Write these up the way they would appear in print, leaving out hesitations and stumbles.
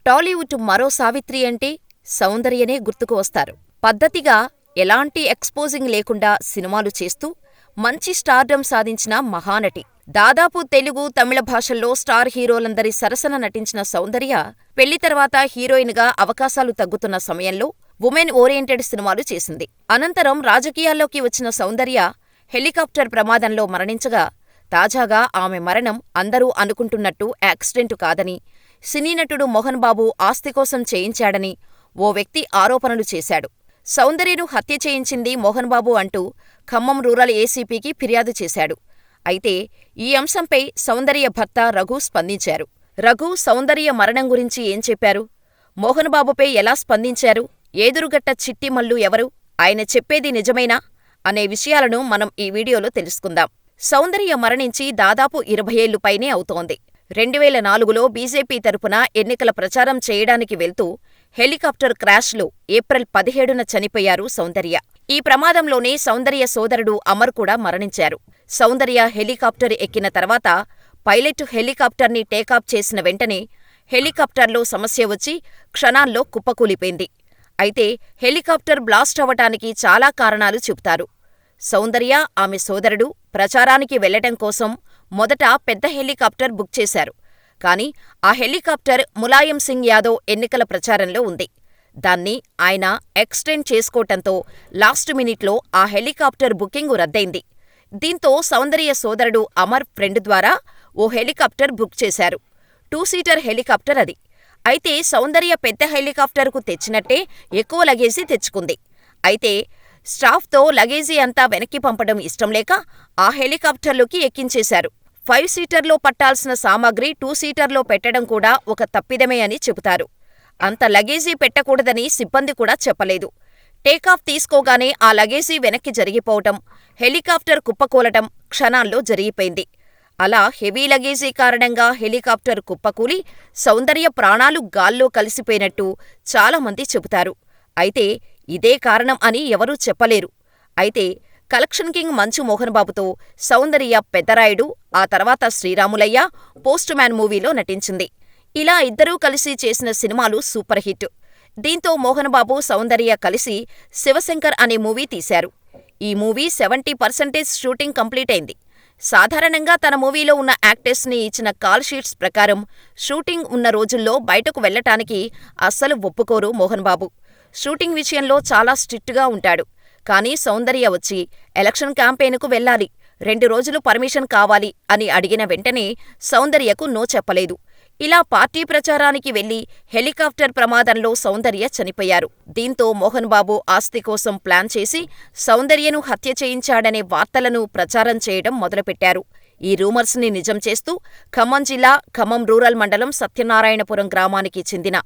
టాలీవుడ్ మరో సావిత్రి అంటే సౌందర్యనే గుర్తుకు వస్తారు. పద్ధతిగా ఎలాంటి ఎక్స్పోజింగ్ లేకుండా సినిమాలు చేస్తూ మంచి స్టార్డమ్ సాధించిన మహానటి. దాదాపు తెలుగు, తమిళ భాషల్లో స్టార్ హీరోలందరి సరసన నటించిన సౌందర్య పెళ్లి తర్వాత హీరోయిన్ గా అవకాశాలు తగ్గుతున్న సమయంలో వుమెన్ ఓరియెంటెడ్ సినిమాలు చేసింది. అనంతరం రాజకీయాల్లోకి వచ్చిన సౌందర్య హెలికాప్టర్ ప్రమాదంలో మరణించగా, తాజాగా ఆమె మరణం అందరూ అనుకుంటున్నట్టు యాక్సిడెంటు కాదని, సినీ నటుడు మోహన్ బాబు ఆస్తి కోసం చేయించాడని ఓ వ్యక్తి ఆరోపణలు చేశాడు. సౌందర్యను హత్య చేయించింది మోహన్ బాబు అంటూ ఖమ్మం రూరల్ ఏసీపీకి ఫిర్యాదు చేశాడు. అయితే ఈ అంశంపై సౌందర్య భర్త రఘు స్పందించారు. రఘు సౌందర్య మరణం గురించి ఏం చెప్పారు? మోహన్ బాబుపై ఎలా స్పందించారు? ఏదురుగట్ట చిట్టి మల్లు ఎవరు? ఆయన చెప్పేది నిజమేనా? అనే విషయాలను మనం ఈ వీడియోలో తెలుసుకుందాం. సౌందర్య మరణించి దాదాపు 20 ఏళ్లు పైనే అవుతోంది. 2004లో బీజేపీ తరపున ఎన్నికల ప్రచారం చేయడానికి వెళ్తూ హెలికాప్టర్ క్రాష్లో ఏప్రిల్ 17న చనిపోయారు సౌందర్య. ఈ ప్రమాదంలోనే సౌందర్య సోదరుడు అమర్ కూడా మరణించారు. సౌందర్య హెలికాప్టర్ ఎక్కిన తర్వాత పైలట్ హెలికాప్టర్ని టేకాఫ్ చేసిన వెంటనే హెలికాప్టర్లో సమస్య వచ్చి క్షణాల్లో కుప్పకూలిపోయింది. అయితే హెలికాప్టర్ బ్లాస్ట్ అవ్వటానికి చాలా కారణాలు చెబుతారు. సౌందర్య, ఆమె సోదరుడు ప్రచారానికి వెళ్లటం కోసం మొదట పెద్ద హెలికాప్టర్ బుక్ చేశారు. కానీ ఆ హెలికాప్టర్ ములాయం సింగ్ యాదవ్ ఎన్నికల ప్రచారంలో ఉంది. దాన్ని ఆయన ఎక్స్టెండ్ చేసుకోవటంతో లాస్ట్ మినిట్లో ఆ హెలికాప్టర్ బుకింగు రద్దయింది. దీంతో సౌందర్య సోదరుడు అమర్ ఫ్రెండ్ ద్వారా ఓ హెలికాప్టర్ బుక్ చేశారు. 2 సీటర్ హెలికాప్టర్ అది. అయితే సౌందర్య పెద్ద హెలికాప్టర్కు తెచ్చినట్టే ఎక్కువ లగేజీ తెచ్చుకుంది. అయితే స్టాఫ్తో లగేజీ అంతా వెనక్కి పంపడం ఇష్టంలేక ఆ హెలికాప్టర్లోకి ఎక్కించేశారు. 5 సీటర్లో పట్టాల్సిన సామాగ్రి 2 సీటర్లో పెట్టడం కూడా ఒక తప్పిదమే అని చెబుతారు. అంత లగేజీ పెట్టకూడదని సిబ్బంది కూడా చెప్పలేదు. టేకాఫ్ తీసుకోగానే ఆ లగేజీ వెనక్కి జరిగిపోవటం, హెలికాప్టర్ కుప్పకూలటం క్షణాల్లో జరిగిపోయింది. అలా హెవీ లగేజీ కారణంగా హెలికాప్టర్ కుప్పకూలి సౌందర్య ప్రాణాలు గాల్లో కలిసిపోయినట్టు చాలామంది చెబుతారు. అయితే ఇదే కారణం అని ఎవరూ చెప్పలేరు. అయితే కలెక్షన్ కింగ్ మంచు మోహన్ బాబుతో సౌందర్య పెద్దరాయుడు, ఆ తర్వాత శ్రీరాములయ్య, పోస్ట్ మ్యాన్ మూవీలో నటించింది. ఇలా ఇద్దరూ కలిసి చేసిన సినిమాలు సూపర్ హిట్. దీంతో మోహన్ బాబు, సౌందర్య కలిసి శివశంకర్ అనే మూవీ తీశారు. ఈ మూవీ 70% షూటింగ్ కంప్లీట్ అయింది. సాధారణంగా తన మూవీలో ఉన్న యాక్టర్స్ని ఇచ్చిన కాల్ షీట్స్ ప్రకారం షూటింగ్ ఉన్న రోజుల్లో బయటకు వెళ్లటానికి అస్సలు ఒప్పుకోరు మోహన్ బాబు. షూటింగ్ విషయంలో చాలా స్ట్రిక్ట్గా ఉంటాడు. కానీ సౌందర్య వచ్చి ఎలక్షన్ క్యాంపెయిన్కు వెళ్ళాలి, 2 రోజులు పర్మిషన్ కావాలి అని అడిగిన వెంటనే సౌందర్యకు నో చెప్పలేదు. ఇలా పార్టీ ప్రచారానికి వెళ్లి హెలికాప్టర్ ప్రమాదంలో సౌందర్య చనిపోయారు. దీంతో మోహన్ బాబు ఆస్తి కోసం ప్లాన్ చేసి సౌందర్యను హత్య చేయించాడనే వార్తలను ప్రచారం చేయడం మొదలుపెట్టారు. ఈ రూమర్స్ని నిజం చేస్తూ ఖమ్మం జిల్లా ఖమ్మం రూరల్ మండలం సత్యనారాయణపురం గ్రామానికి చెందిన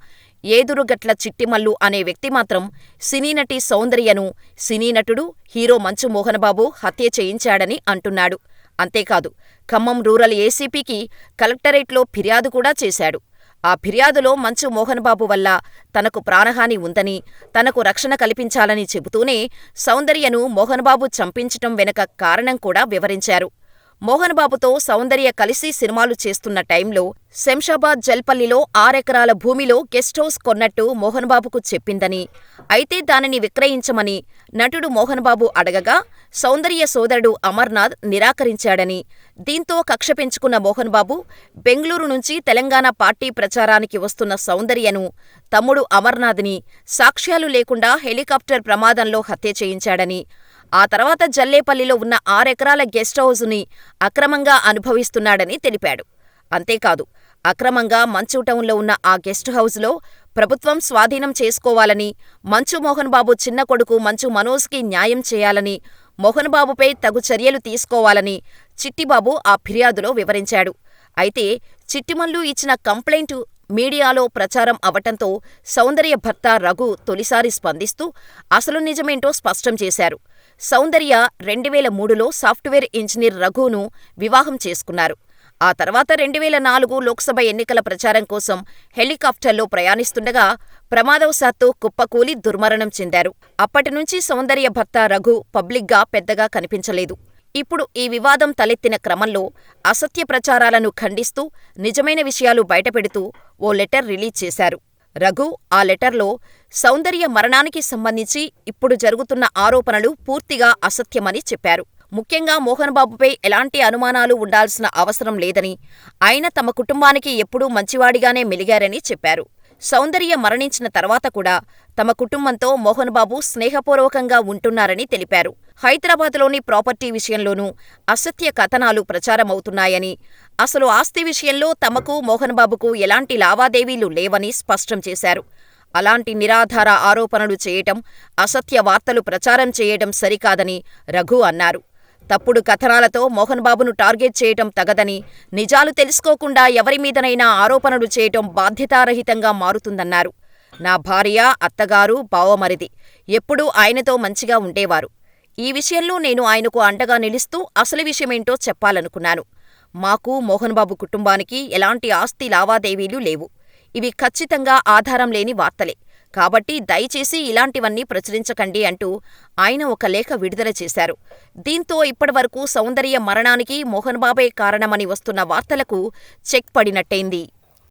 ఏదురుగట్ల చిట్టిమల్లు అనే వ్యక్తి మాత్రం సినీ నటి సౌందర్యను సినీ నటుడు, హీరో మంచు మోహన్ బాబు హత్య చేయించాడని అంటున్నాడు. అంతేకాదు, ఖమ్మం రూరల్ ఏసీపీకి కలెక్టరేట్లో ఫిర్యాదు కూడా చేశాడు. ఆ ఫిర్యాదులో మంచు మోహన్ బాబు వల్ల తనకు ప్రాణహాని ఉందని, తనకు రక్షణ కల్పించాలని చెబుతూనే సౌందర్యను మోహన్ బాబు చంపించటం వెనుక కారణం కూడా వివరించారు. మోహన్ బాబుతో సౌందర్య కలిసి సినిమాలు చేస్తున్న టైంలో శంషాబాద్ జల్పల్లిలో 6 ఎకరాల భూమిలో గెస్ట్ హౌస్ కొన్నట్టు మోహన్ బాబుకు చెప్పిందని, అయితే దానిని విక్రయించమని నటుడు మోహన్ బాబు అడగగా సౌందర్య సోదరుడు అమర్నాథ్ నిరాకరించాడని, దీంతో కక్ష పెంచుకున్న మోహన్ బాబు బెంగళూరు నుంచి తెలంగాణ పార్టీ ప్రచారానికి వస్తున్న సౌందర్యను, తమ్ముడు అమర్నాథ్ని సాక్ష్యాలు లేకుండా హెలికాప్టర్ ప్రమాదంలో హత్య చేయించాడని, ఆ తర్వాత జల్లేపల్లిలో ఉన్న 6 ఎకరాల గెస్ట్ హౌజుని అక్రమంగా అనుభవిస్తున్నాడని తెలిపాడు. అంతేకాదు, అక్రమంగా మంచు టౌన్లో ఉన్న ఆ గెస్ట్ హౌజ్లో ప్రభుత్వం స్వాధీనం చేసుకోవాలని, మంచు మోహన్ బాబు చిన్న కొడుకు మంచు మనోజ్కి న్యాయం చేయాలని, మోహన్ బాబుపై తగు చర్యలు తీసుకోవాలని చిట్టిబాబు ఆ ఫిర్యాదులో వివరించాడు. అయితే చిట్టిమల్లు ఇచ్చిన కంప్లైంటు మీడియాలో ప్రచారం అవటంతో సౌందర్య భర్త రఘు తొలిసారి స్పందిస్తూ అసలు నిజమేంటో స్పష్టం చేశారు. సౌందర్య 2003లో సాఫ్ట్వేర్ ఇంజనీర్ రఘును వివాహం చేసుకున్నారు. ఆ తర్వాత 2004 లోక్సభ ఎన్నికల ప్రచారం కోసం హెలికాప్టర్లో ప్రయాణిస్తుండగా ప్రమాదవశాత్తు కుప్పకూలి దుర్మరణం చెందారు. అప్పటినుంచి సౌందర్య భర్త రఘు పబ్లిక్గా పెద్దగా కనిపించలేదు. ఇప్పుడు ఈ వివాదం తలెత్తిన క్రమంలో అసత్య ప్రచారాలను ఖండిస్తూ, నిజమైన విషయాలు బయటపెడుతూ ఓ లెటర్ రిలీజ్ చేశారు. రఘు ఆ లెటర్లో సౌందర్య మరణానికి సంబంధించి ఇప్పుడు జరుగుతున్న ఆరోపణలు పూర్తిగా అసత్యమని చెప్పారు. ముఖ్యంగా మోహన్ బాబుపై ఎలాంటి అనుమానాలు ఉండాల్సిన అవసరం లేదని, ఆయన తమ కుటుంబానికి ఎప్పుడూ మంచివాడిగానే మెలిగారని చెప్పారు. సౌందర్య మరణించిన తర్వాత కూడా తమ కుటుంబంతో మోహన్ బాబు స్నేహపూర్వకంగా ఉంటున్నారని తెలిపారు. హైదరాబాద్లోని ప్రాపర్టీ విషయంలోనూ అసత్య కథనాలు ప్రచారమవుతున్నాయని, అసలు ఆస్తి విషయంలో తమకు మోహన్ బాబుకు ఎలాంటి లావాదేవీలు లేవని స్పష్టం చేశారు. అలాంటి నిరాధార ఆరోపణలు చేయటం, అసత్య వార్తలు ప్రచారం చేయటం సరికాదని రఘు అన్నారు. తప్పుడు కథనాలతో మోహన్ బాబును టార్గెట్ చేయటం తగదని, నిజాలు తెలుసుకోకుండా ఎవరిమీదనైనా ఆరోపణలు చేయటం బాధ్యతారహితంగా మారుతుందన్నారు. నా భార్య, అత్తగారు, బావమరిది ఎప్పుడూ ఆయనతో మంచిగా ఉండేవారు. ఈ విషయంలో నేను ఆయనకు అండగా నిలుస్తూ అసలు విషయమేంటో చెప్పాలనుకున్నాను. మాకు, మోహన్ బాబు కుటుంబానికి ఎలాంటి ఆస్తి లావాదేవీలు లేవు. ఇవి ఖచ్చితంగా ఆధారం లేని వార్తలే. కాబట్టి దయచేసి ఇలాంటివన్నీ ప్రచురించకండి అంటూ ఆయన ఒక లేఖ విడుదల చేశారు. దీంతో ఇప్పటివరకు సౌందర్య మరణానికి మోహన్ బాబే కారణమని వస్తున్న వార్తలకు చెక్ పడినట్టయింది.